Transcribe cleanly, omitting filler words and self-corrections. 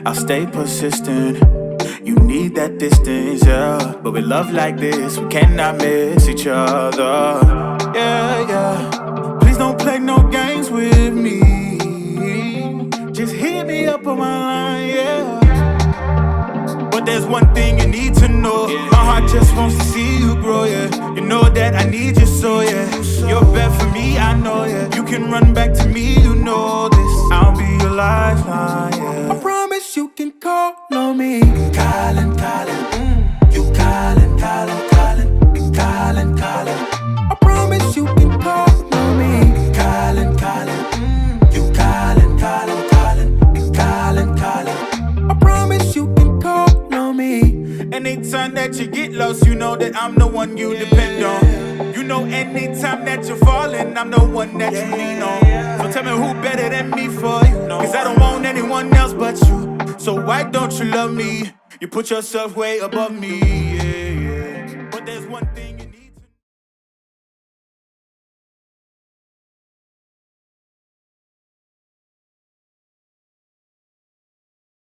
I'll stay persistent. You need that distance, yeah. But with love like this, we cannot miss each other. Yeah, yeah. Please don't play no games with me. Just hit me up on my line, yeah. But there's one thing you need to know. My heart just wants to see you grow, yeah. You know that I need you so, yeah. You're bad for me, I know, yeah. You can run back to me, you know this. I'll be your lifeline, yeah. I promise you can call on me. Calling, calling, you calling, calling, calling, calling, calling. I promise you can call on me. Calling, calling, you calling, calling, calling, calling, calling. I promise you can call on me. Anytime that you get lost, you know that I'm the one you depend on. You know anytime that you're falling, I'm the one that you lean on. So tell me who better than me for you, cause I don't want anyone else but you. So why don't you love me? You put yourself way above me, yeah, yeah. But there's one thing